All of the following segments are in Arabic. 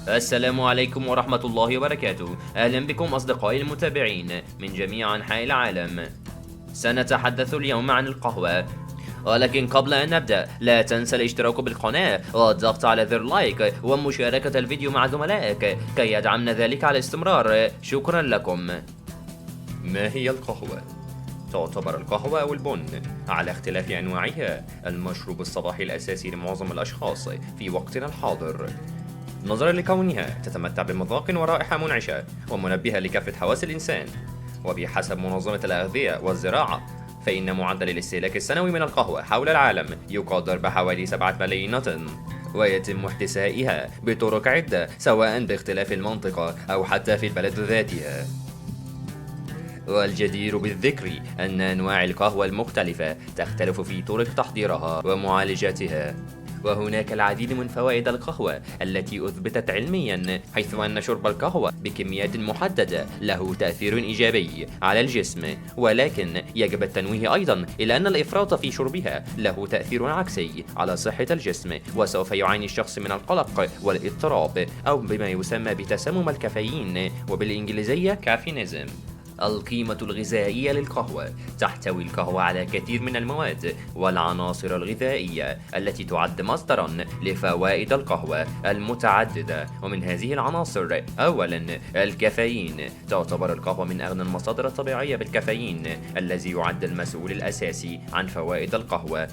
السلام عليكم ورحمة الله وبركاته. أهلا بكم أصدقائي المتابعين من جميع أنحاء العالم. سنتحدث اليوم عن القهوة، ولكن قبل أن نبدأ لا تنسى الاشتراك بالقناة والضغط على زر لايك ومشاركة الفيديو مع زملائك كي يدعمنا ذلك على الاستمرار. شكرا لكم. ما هي القهوة؟ تعتبر القهوة أو البن على اختلاف أنواعها المشروب الصباحي الأساسي لمعظم الأشخاص في وقتنا الحاضر، نظرا لكونها تتمتع بمذاق ورائحة منعشة ومنبهة لكافة حواس الإنسان. وبحسب منظمة الأغذية والزراعة فإن معدل الاستهلاك السنوي من القهوة حول العالم يقدر بحوالي 7 ملايين طن، ويتم احتسائها بطرق عدة سواء باختلاف المنطقة أو حتى في البلد ذاتها. والجدير بالذكر أن أنواع القهوة المختلفة تختلف في طرق تحضيرها ومعالجتها، وهناك العديد من فوائد القهوة التي أثبتت علميا، حيث أن شرب القهوة بكميات محددة له تأثير إيجابي على الجسم، ولكن يجب التنويه أيضا إلى أن الإفراط في شربها له تأثير عكسي على صحة الجسم، وسوف يعاني الشخص من القلق والاضطراب أو بما يسمى بتسمم الكافيين وبالإنجليزية كافينيزم. القيمة الغذائية للقهوة: تحتوي القهوة على كثير من المواد والعناصر الغذائية التي تعد مصدرا لفوائد القهوة المتعددة، ومن هذه العناصر أولا الكافيين. تعتبر القهوة من أغنى المصادر الطبيعية بالكافيين الذي يعد المسؤول الأساسي عن فوائد القهوة،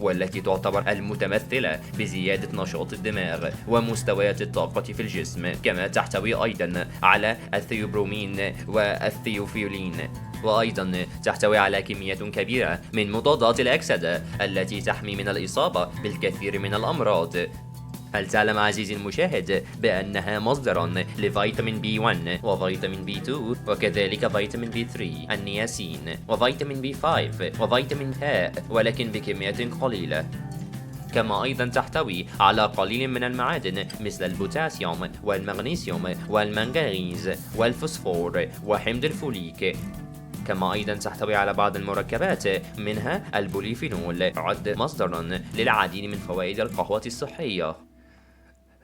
والتي تعتبر المتمثلة بزيادة نشاط الدماغ ومستويات الطاقة في الجسم، كما تحتوي أيضا على الثيوبرومين والثيوفيولين، وأيضا تحتوي على كميات كبيرة من مضادات الأكسدة التي تحمي من الإصابة بالكثير من الأمراض. هل تعلم عزيزي المشاهد بأنها مصدرا لفيتامين بي 1 وفيتامين بي 2 وكذلك فيتامين بي 3 النياسين وفيتامين بي 5 وفيتامين هاء، ولكن بكميات قليلة. كما أيضا تحتوي على قليل من المعادن مثل البوتاسيوم والمغنيسيوم والمنغنيز والفوسفور وحمض الفوليك. كما أيضا تحتوي على بعض المركبات منها البوليفينول، يعد مصدرا للعديد من فوائد القهوة الصحية.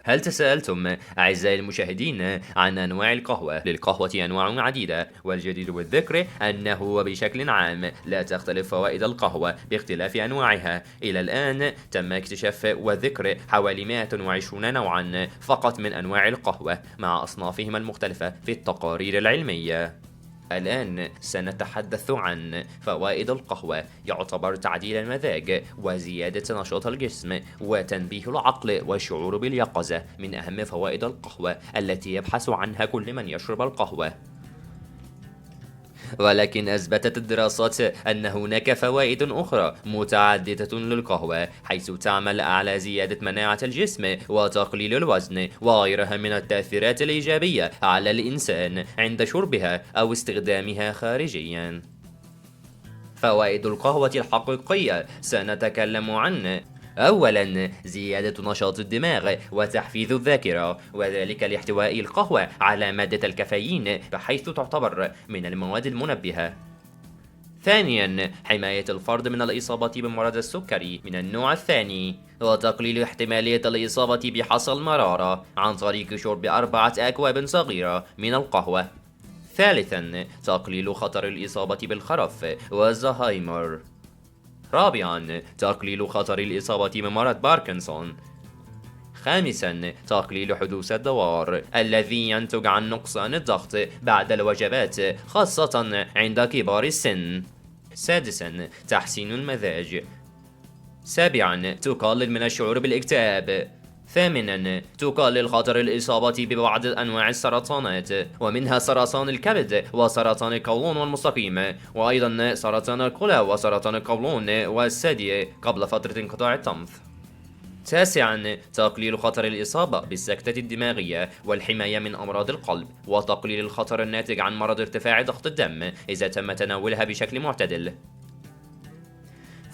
هل تساءلتم أعزائي المشاهدين عن أنواع القهوة؟ للقهوة أنواع عديدة، والجدير بالذكر أنه وبشكل عام لا تختلف فوائد القهوة باختلاف أنواعها. إلى الآن تم اكتشاف وذكر حوالي 120 نوعا فقط من أنواع القهوة مع أصنافهم المختلفة في التقارير العلمية. الآن سنتحدث عن فوائد القهوة. يعتبر تعديل المزاج وزيادة نشاط الجسم وتنبيه العقل والشعور باليقظة من أهم فوائد القهوة التي يبحث عنها كل من يشرب القهوة. ولكن أثبتت الدراسات أن هناك فوائد أخرى متعددة للقهوة، حيث تعمل على زيادة مناعة الجسم وتقليل الوزن وغيرها من التأثيرات الإيجابية على الإنسان عند شربها أو استخدامها خارجيا. فوائد القهوة الحقيقية سنتكلم عن: أولاً زيادة نشاط الدماغ وتحفيز الذاكرة، وذلك لاحتواء القهوة على مادة الكافيين بحيث تعتبر من المواد المنبهة. ثانياً حماية الفرد من الإصابة بمرض السكري من النوع الثاني، وتقليل احتمالية الإصابة بحصى المرارة عن طريق شرب 4 أكواب صغيرة من القهوة. ثالثاً تقليل خطر الإصابة بالخرف والزهايمر. رابعاً تقليل خطر الإصابة بمرض باركنسون. خامساً تقليل حدوث الدوار الذي ينتج عن نقصان الضغط بعد الوجبات خاصة عند كبار السن. سادساً تحسين المزاج. سابعاً تقلل من الشعور بالاكتئاب. ثامناً تقلل خطر الإصابة ببعض أنواع السرطانات، ومنها سرطان الكبد وسرطان القولون والمستقيم، وأيضاً سرطان الكلى وسرطان القولون والثدي قبل فترة انقطاع الطمث. تاسعاً تقليل خطر الإصابة بالسكتة الدماغية والحماية من أمراض القلب، وتقليل الخطر الناتج عن مرض ارتفاع ضغط الدم إذا تم تناولها بشكل معتدل.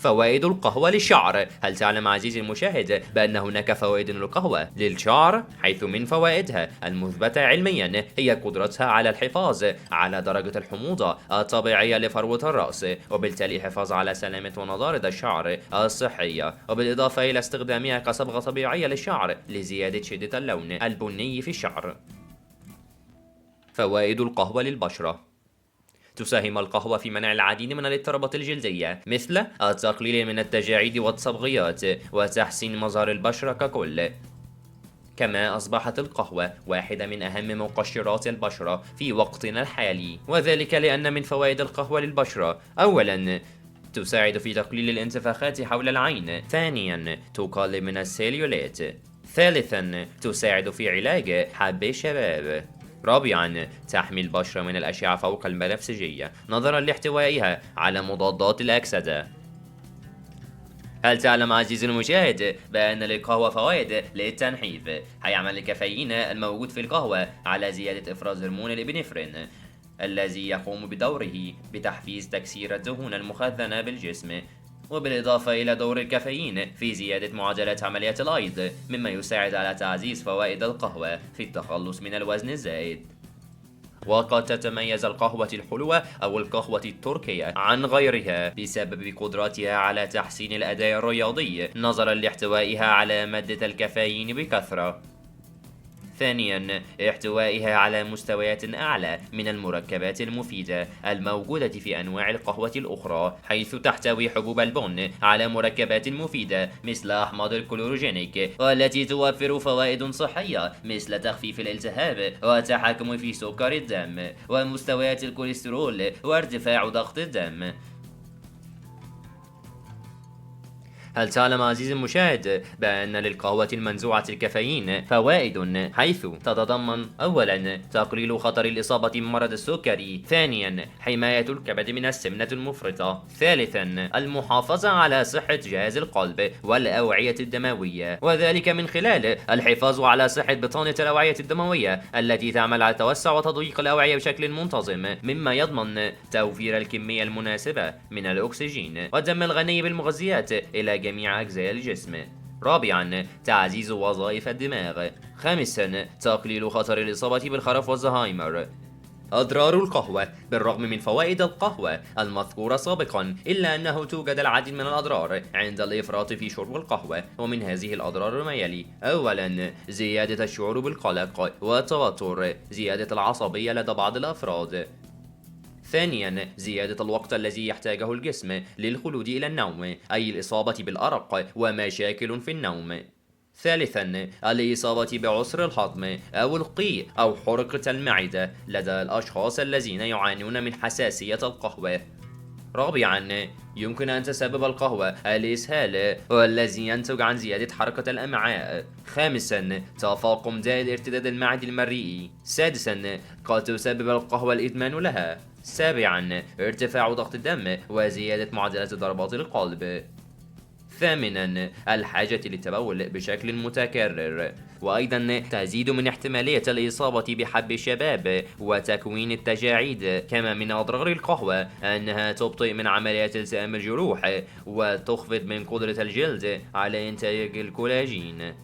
فوائد القهوة للشعر. هل تعلم عزيزي المشاهد بأن هناك فوائد للقهوة للشعر؟ حيث من فوائدها المثبتة علميا هي قدرتها على الحفاظ على درجة الحموضة الطبيعية لفروة الرأس، وبالتالي الحفاظ على سلامة ونضارة الشعر الصحية، وبالإضافة إلى استخدامها كصبغة طبيعية للشعر لزيادة شدة اللون البني في الشعر. فوائد القهوة للبشرة. تساهم القهوة في منع العديد من الاضطرابات الجلدية مثل التقليل من التجاعيد والتصبغيات وتحسين مظهر البشرة ككل. كما أصبحت القهوة واحدة من أهم مقشرات البشرة في وقتنا الحالي، وذلك لأن من فوائد القهوة للبشرة: أولاً، تساعد في تقليل الانتفاخات حول العين. ثانياً، تقلل من السيليوليت. ثالثاً، تساعد في علاج حب الشباب. رابعاً، تحمي البشرة من الأشعة فوق البنفسجية نظراً لاحتوائها على مضادات الأكسدة. هل تعلم عزيزي المشاهد بأن للقهوة فوائد للتنحيف؟ هيعمل الكافيين الموجود في القهوة على زيادة إفراز هرمون الإبنفرين الذي يقوم بدوره بتحفيز تكسير الدهون المخزنة بالجسم، وبالإضافة إلى دور الكافيين في زيادة معدلات عمليات الأيض، مما يساعد على تعزيز فوائد القهوة في التخلص من الوزن الزائد. وقد تتميز القهوة الحلوة أو القهوة التركية عن غيرها بسبب قدرتها على تحسين الأداء الرياضي نظرا لاحتوائها على مادة الكافيين بكثرة. ثانياً، احتوائها على مستويات أعلى من المركبات المفيدة الموجودة في أنواع القهوة الأخرى، حيث تحتوي حبوب البن على مركبات مفيدة مثل أحماض الكلوروجينيك، والتي توفر فوائد صحية مثل تخفيف الالتهاب والتحكم في سكر الدم ومستويات الكوليسترول وارتفاع ضغط الدم. هل تعلم عزيزي المشاهد بأن للقهوة المنزوعة الكافيين فوائد، حيث تتضمن: أولاً، تقليل خطر الإصابة بمرض السكري. ثانياً، حماية الكبد من السمنة المفرطة. ثالثاً، المحافظة على صحة جهاز القلب والأوعية الدموية، وذلك من خلال الحفاظ على صحة بطانة الأوعية الدموية التي تعمل على توسع وتضييق الأوعية بشكل منتظم، مما يضمن توفير الكمية المناسبة من الأكسجين والدم الغني بالمغذيات إلى جميع أجزاء الجسم. رابعاً، تعزيز وظائف الدماغ. خامساً، تقليل خطر الإصابة بالخرف والزهايمر. أضرار القهوة. بالرغم من فوائد القهوة المذكورة سابقاً، إلا أنه توجد العديد من الأضرار عند الإفراط في شرب القهوة، ومن هذه الأضرار ما يلي: أولاً، زيادة الشعور بالقلق والتوتر، زيادة العصبية لدى بعض الأفراد. ثانياً، زيادة الوقت الذي يحتاجه الجسم للخلود إلى النوم، أي الإصابة بالأرق ومشاكل في النوم. ثالثاً، الإصابة بعسر الهضم أو القيء أو حرقة المعدة لدى الأشخاص الذين يعانون من حساسية القهوة. رابعاً، يمكن أن تسبب القهوة الإسهال والذي ينتج عن زيادة حركة الأمعاء. خامساً، تفاقم داء الارتداد المعدي المريء. سادساً، قد تسبب القهوة الإدمان لها. سابعاً، ارتفاع ضغط الدم وزيادة معدلات ضربات القلب. ثامناً، الحاجة للتبول بشكل متكرر، وأيضاً تزيد من احتمالية الإصابة بحب الشباب وتكوين التجاعيد. كما من أضرار القهوة أنها تبطئ من عمليات التئام الجروح وتخفض من قدرة الجلد على إنتاج الكولاجين.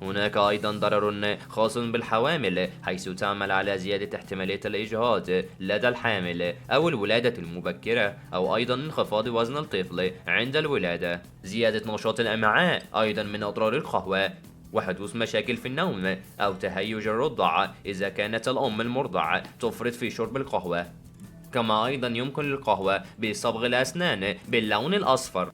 هناك أيضاً ضرر خاص بالحوامل، حيث تعمل على زيادة احتمالية الإجهاض لدى الحامل أو الولادة المبكرة، أو أيضاً انخفاض وزن الطفل عند الولادة. زيادة نشاط الأمعاء أيضاً من أضرار القهوة، وحدوث مشاكل في النوم أو تهيج الرضع إذا كانت الأم المرضع تفرط في شرب القهوة. كما أيضاً يمكن للقهوة بصبغ الأسنان باللون الأصفر.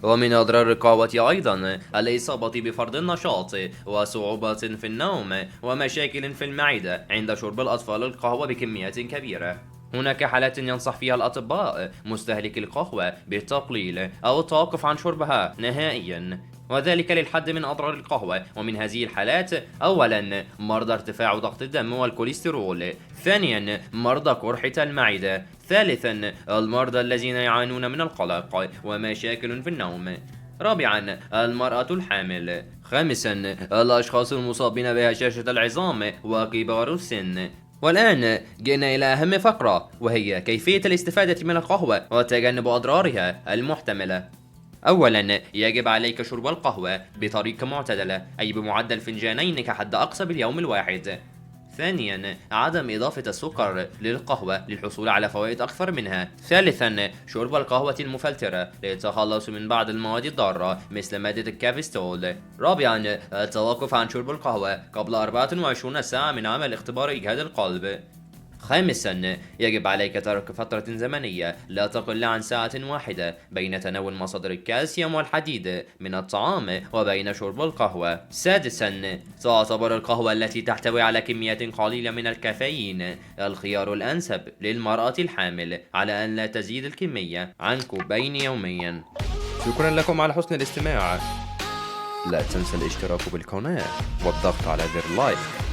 ومن أضرار القهوة أيضاً الإصابة بفقد النشاط وصعوبات في النوم ومشاكل في المعدة عند شرب الأطفال القهوة بكميات كبيرة. هناك حالات ينصح فيها الأطباء مستهلكي القهوة بالتقليل أو التوقف عن شربها نهائياً، وذلك للحد من أضرار القهوة. ومن هذه الحالات: أولاً، مرضى ارتفاع ضغط الدم والكوليسترول. ثانياً، مرضى قرحة المعدة. ثالثاً، المرضى الذين يعانون من القلق ومشاكل في النوم. رابعاً، المرأة الحامل. خامساً، الأشخاص المصابين بهشاشة العظام وكبار السن. والآن جئنا إلى أهم فقرة، وهي كيفية الاستفادة من القهوة وتجنب أضرارها المحتملة. أولاً، يجب عليك شرب القهوة بطريقة معتدلة، أي بمعدل فنجانين كحد أقصى باليوم الواحد. ثانياً، عدم إضافة السكر للقهوة للحصول على فوائد أكثر منها. ثالثاً، شرب القهوة المفلترة للتخلص من بعض المواد الضارة مثل مادة الكافيستول. رابعاً، التوقف عن شرب القهوة قبل 24 ساعة من عمل اختبار إجهاد القلب. خامساً، يجب عليك ترك فترة زمنية لا تقل عن ساعة واحدة بين تناول مصادر الكالسيوم والحديد من الطعام وبين شرب القهوة. سادساً، تعتبر القهوة التي تحتوي على كميات قليلة من الكافيين الخيار الأنسب للمرأة الحامل، على أن لا تزيد الكمية عن كوبين يومياً. شكراً لكم على حسن الاستماع. لا تنسى الاشتراك بالقناة والضغط على زر لايك.